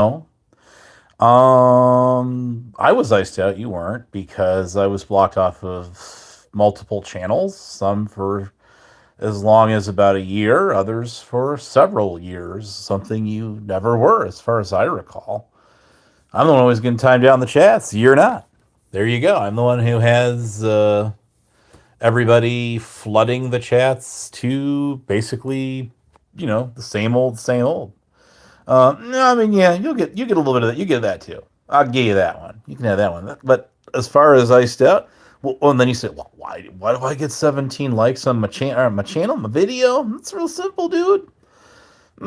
No. I was iced out. You weren't because I was blocked off of multiple channels. Some for as long as about a year, others for several years. Something you never were, as far as I recall. I'm the one always getting timed out in the chats. You're not. There you go. I'm the one who has everybody flooding the chats to basically, the same old, same old. No, I mean, yeah, you get a little bit of that. You get that too. I'll give you that one. You can have that one. But as far as iced out, well, and then you say, well, why do I get 17 likes on my channel, my video? It's real simple, dude.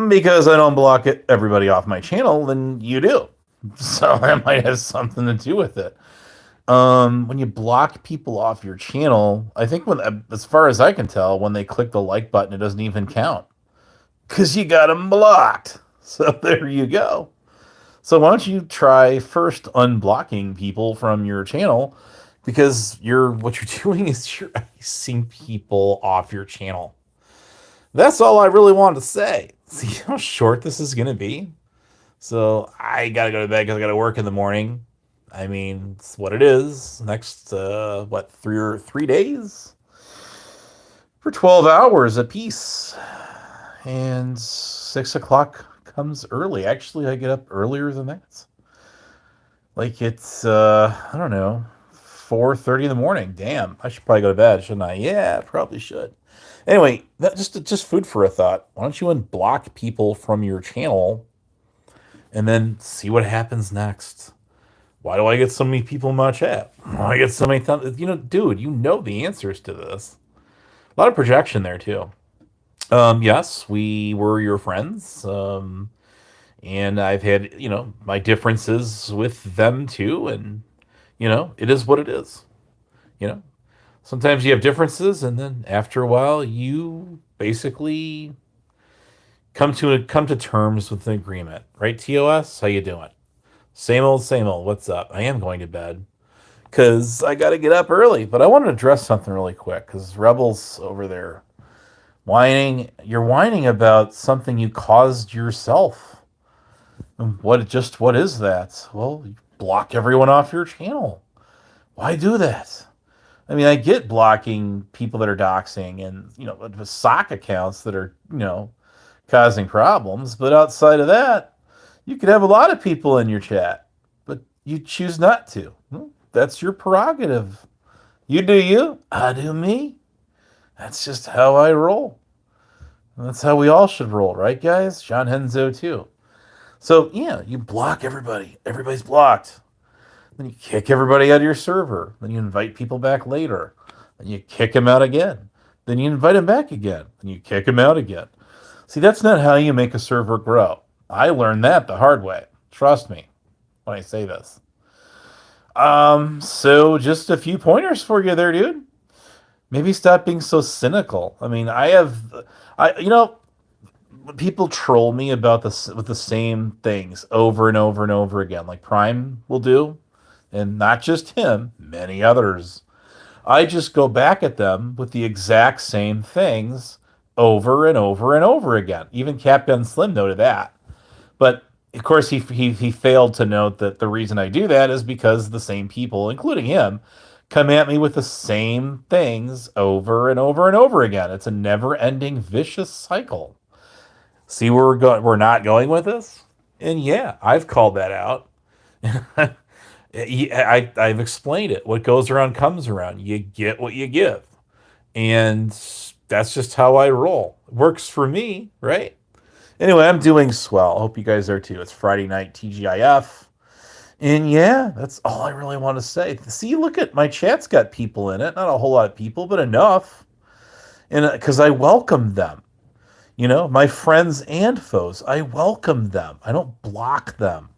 Because I don't block everybody off my channel, then you do. So that might have something to do with it. When you block people off your channel, I think as far as I can tell, when they click the like button, it doesn't even count because you got them blocked. So there you go. So why don't you try first unblocking people from your channel because what you're doing is you're icing people off your channel. That's all I really wanted to say. See how short this is going to be? So I got to go to bed because I got to work in the morning. I mean, it's what it is. Next, 3 days for 12 hours a piece. And 6 o'clock comes early. Actually, I get up earlier than that. Like it's I don't know, 4:30 in the morning. Damn, I should probably go to bed, shouldn't I? Yeah, probably should. Anyway, that just food for a thought. Why don't you unblock people from your channel and then see what happens next? Why do I get so many people in my chat? Why do I get so many thumbs? Dude, you know the answers to this. A lot of projection there too. Yes, we were your friends. And I've had, my differences with them too. And, it is what it is. You know, sometimes you have differences, and then after a while, you basically come to terms with an agreement, right? TOS, how you doing? Same old, same old. What's up? I am going to bed because I got to get up early. But I wanted to address something really quick because Rebels over there whining. You're whining about something you caused yourself. What is that? Well, you block everyone off your channel. Why do that? I mean, I get blocking people that are doxing and the sock accounts that are causing problems, but outside of that, you could have a lot of people in your chat, but you choose not to. That's your prerogative. You do you, I do me. That's just how I roll. And that's how we all should roll, right, guys? John Henzo too. So yeah, you block everybody. Everybody's blocked. Then you kick everybody out of your server. Then you invite people back later. Then you kick them out again. Then you invite them back again. Then you kick them out again. See, that's not how you make a server grow. I learned that the hard way. Trust me when I say this. So just a few pointers for you there, dude. Maybe stop being so cynical. I mean, people troll me about this with the same things over and over and over again, like Prime will do, and not just him, many others. I just go back at them with the exact same things over and over and over again. Even Captain Slim noted that. But of course, he failed to note that the reason I do that is because the same people, including him, come at me with the same things over and over and over again. It's a never-ending vicious cycle. See where we're not going with this? And yeah, I've called that out. I've explained it. What goes around comes around. You get what you give. And that's just how I roll. It works for me, right? Anyway, I'm doing swell. I hope you guys are too. It's Friday night TGIF. And yeah, that's all I really want to say. See, look at my chat's got people in it. Not a whole lot of people, but enough. And because I welcome them. My friends and foes, I welcome them. I don't block them.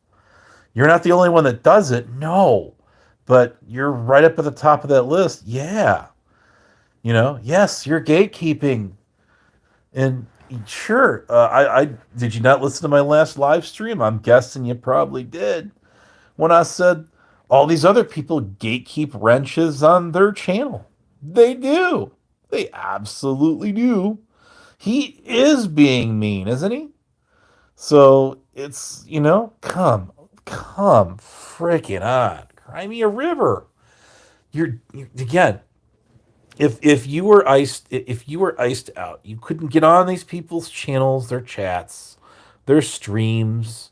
You're not the only one that does it. No. But you're right up at the top of that list. Yeah. Yes, you're gatekeeping. And sure, I did you not listen to my last live stream? I'm guessing you probably did. When I said all these other people gatekeep wrenches on their channel. They do. They absolutely do. He is being mean, isn't he? So It's, come freaking on. Cry me a river. You're again, if you were iced out, you couldn't get on these people's channels, their chats, their streams.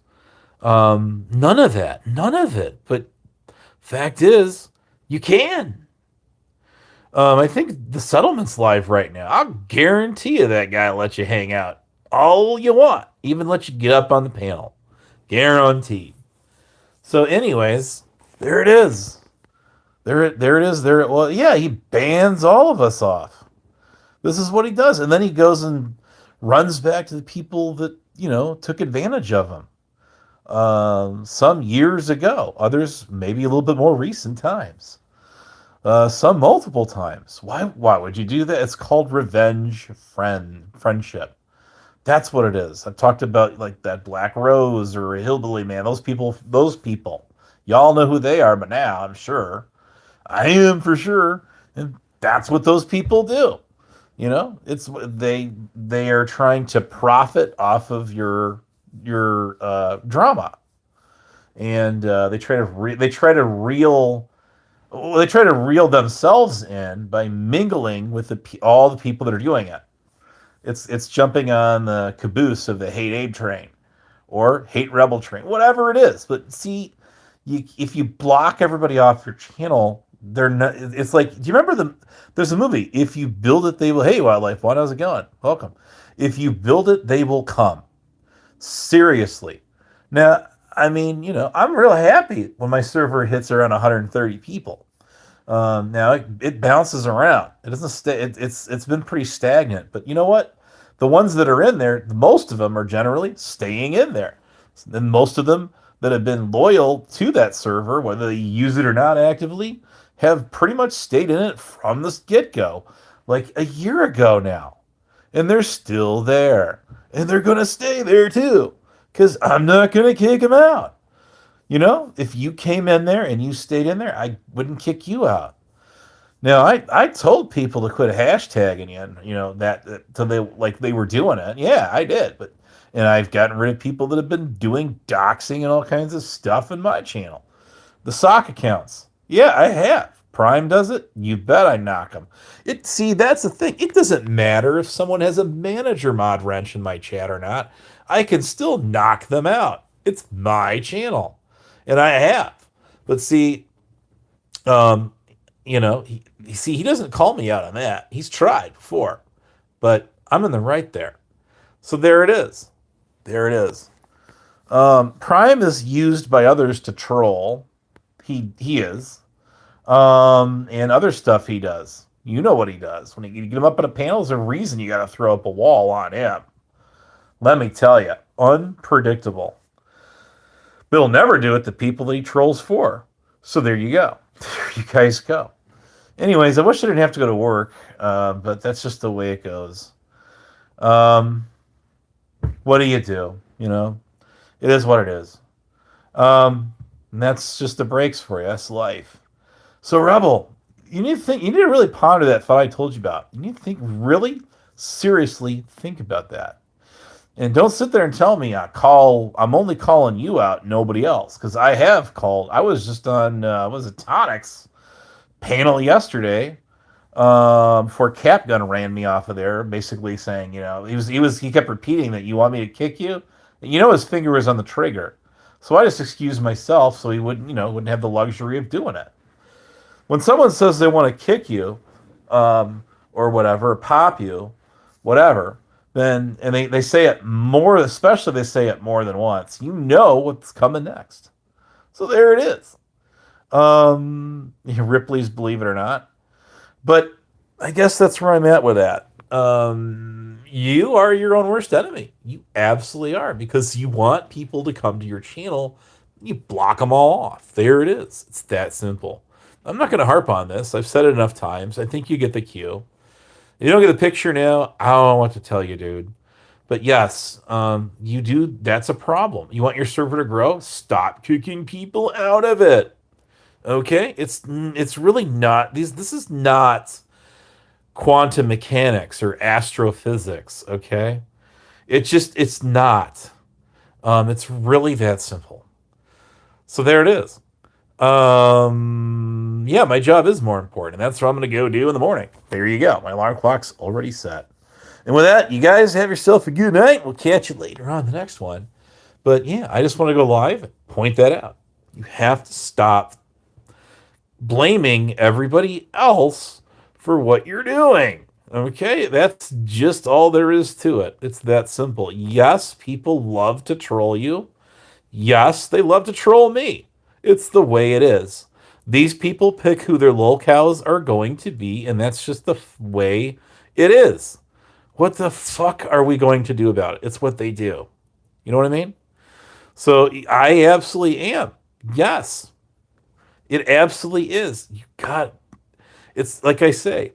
None of that. None of it. But fact is, you can. I think the settlement's live right now. I'll guarantee you that guy will let you hang out all you want, even let you get up on the panel. Guaranteed. So, anyways, there it is. There it is. There. Well, yeah, he bans all of us off. This is what he does, and then he goes and runs back to the people that took advantage of him. Some years ago, others maybe a little bit more recent times. Some multiple times. Why would you do that? It's called friendship. That's what it is. I've talked about like that Black Rose or Hillbilly Man. Those people. Y'all know who they are, but now I'm sure. I am for sure. And that's what those people do. It's they are trying to profit off of your drama, and they try to reel themselves in by mingling with all the people that are doing it. It's jumping on the caboose of the hate Abe train or hate rebel train, whatever it is. But see, if you block everybody off your channel, they're not. It's like, do you remember there's a movie, If You Build It, They Will. Hey, Wildlife One, how's it going? Welcome. If you build it, they will come. Seriously. Now, I mean, I'm real happy when my server hits around 130 people. Now it bounces around. It doesn't stay. It's been pretty stagnant. But you know what? The ones that are in there, most of them are generally staying in there. And most of them that have been loyal to that server, whether they use it or not actively, have pretty much stayed in it from the get-go, like a year ago now. And they're still there. And they're going to stay there too, because I'm not going to kick them out. If you came in there and you stayed in there, I wouldn't kick you out. Now, I told people to quit hashtagging that so they were doing it. Yeah, I did. And I've gotten rid of people that have been doing doxing and all kinds of stuff in my channel. The sock accounts. Yeah, I have. Prime does it. You bet I knock them. See, that's the thing. It doesn't matter if someone has a manager mod wrench in my chat or not. I can still knock them out. It's my channel. And I have. But see, he doesn't call me out on that. He's tried before. But I'm in the right there. So there it is. There it is. Prime is used by others to troll. He is. And other stuff he does. You know what he does. When you get him up on a panel, there's a reason you got to throw up a wall on him. Let me tell you, unpredictable. But he'll never do it to people that he trolls for. So there you go. There you guys go. Anyways, I wish I didn't have to go to work, but that's just the way it goes. What do you do? It is what it is. And that's just the breaks for you. That's life. So, Rebel, you need to really ponder that thought I told you about. You need to really seriously think about that. And don't sit there and tell me I'm only calling you out, nobody else. Because I have called. I was just on, Tonic's panel yesterday before Capgun ran me off of there, basically saying, he kept repeating that you want me to kick you. And his finger was on the trigger. So I just excused myself so he wouldn't have the luxury of doing it. When someone says they want to kick you, or whatever, or pop you, whatever, then, and they say it more, especially they say it more than once, you know what's coming next. So there it is. Ripley's Believe It or Not. But I guess that's where I'm at with that. You are your own worst enemy. You absolutely are, because you want people to come to your channel. You block them all off. There it is. It's that simple. I'm not going to harp on this. I've said it enough times. I think you get the cue. If you don't get the picture now, I don't know what to tell you, dude. But yes, you do. That's a problem. You want your server to grow? Stop kicking people out of it. Okay? It's really not. This is not quantum mechanics or astrophysics. Okay? It's not. It's really that simple. So there it is. Yeah, my job is more important. That's what I'm going to go do in the morning. There you go. My alarm clock's already set. And with that, you guys have yourself a good night. We'll catch you later on the next one. But yeah, I just want to go live and point that out. You have to stop blaming everybody else for what you're doing. Okay, that's just all there is to it. It's that simple. Yes, people love to troll you. Yes, they love to troll me. It's the way it is. These people pick who their lolcows are going to be, and that's just the way it is. What the fuck are we going to do about it? It's what they do. You know what I mean? So I absolutely am. Yes, it absolutely is. You got it's like I say,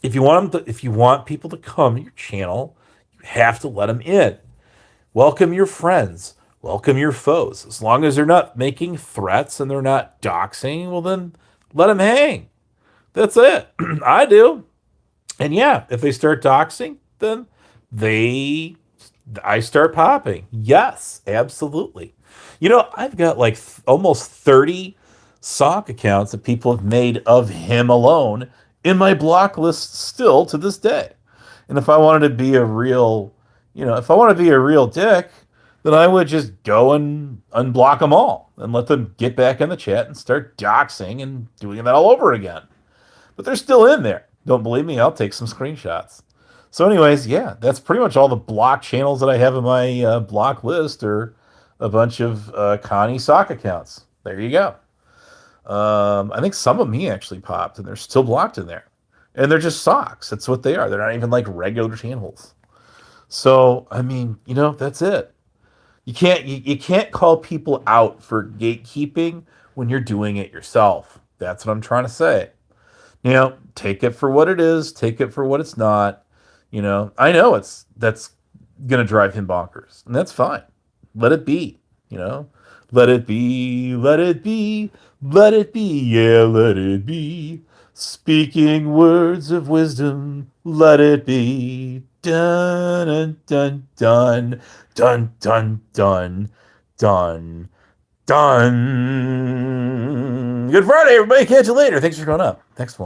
if you want people to come to your channel, you have to let them in. Welcome your friends. Welcome your foes. As long as they're not making threats and they're not doxing, well then let them hang. That's it. I do. And yeah, if they start doxing, then they I start popping. Yes, absolutely. You know, I've got like almost 30 sock accounts that people have made of him alone in my block list still to this day. And if I wanted to be a real, if I want to be a real dick, then I would just go and unblock them all and let them get back in the chat and start doxing and doing that all over again. But they're still in there. Don't believe me? I'll take some screenshots. So, anyways, yeah, that's pretty much all the block channels that I have in my block list, or a bunch of Connie sock accounts. There you go. I think some of me actually popped, and they're still blocked in there. And they're just socks. That's what they are. They're not even like regular channels. So, I mean, that's it. You can't call people out for gatekeeping when you're doing it yourself. That's what I'm trying to say. Take it for what it is, take it for what it's not. I know that's gonna drive him bonkers, and that's fine. Let it be, Let it be, let it be, let it be, yeah, let it be. Speaking words of wisdom, let it be. Dun dun dun dun dun dun dun dun. Good Friday, everybody. Catch you later. Thanks for coming up. Next one.